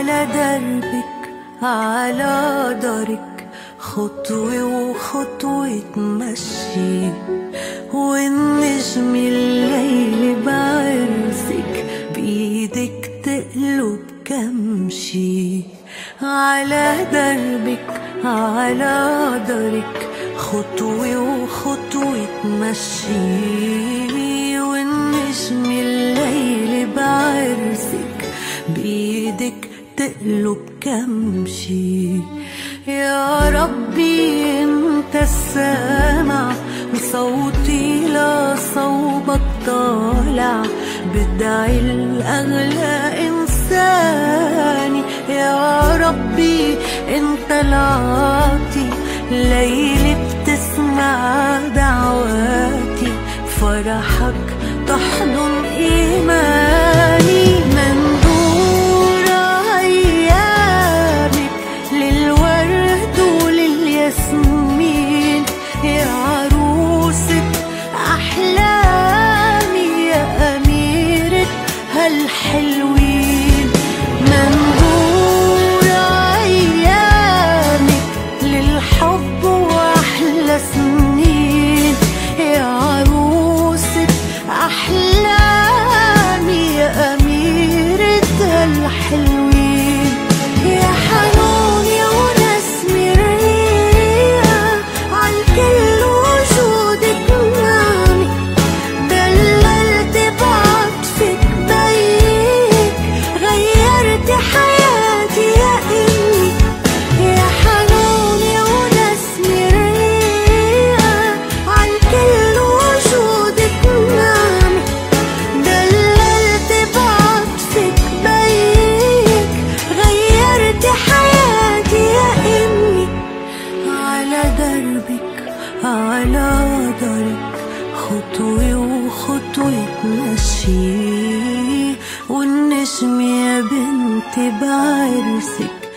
على دربك على دارك، خطوة وخطوة تمشي، والنجم الليل بعرسك بإيدك تقلب كمشي. على دربك على دارك، خطوة وخطوة تمشي، والنجم الليل بعرسك بإيدك تقلب كمشي. يا ربي انت السامع، وصوتي لصوبك طالع، بدعي الأغلى إنساني. يا ربي انت العاطي، ليلي بتسمع دعواتي، فرحك تحضن إيماني. مندور أيامك للورد وللياسمين، يا عروسة أحلامي، يا أميرة هالحلوين. مندور أيامك للحب وأحلى سنين، يا عروسة أحلامي، يا أميرة هالحلوين. يا حنون يا ونسمة الريحة، عالكل وجودك نامي، دللت بعطفك بيك، غيرت حياتي يا إمي. يا حنون يا ونسمة الريحة، عالكل وجودك نامي، دللت بعطفك بيك، غيرت حياتي يا إمي. على دربك على دارك، خطوة وخطوة تمشي، والنجم يا بنتي بعرسك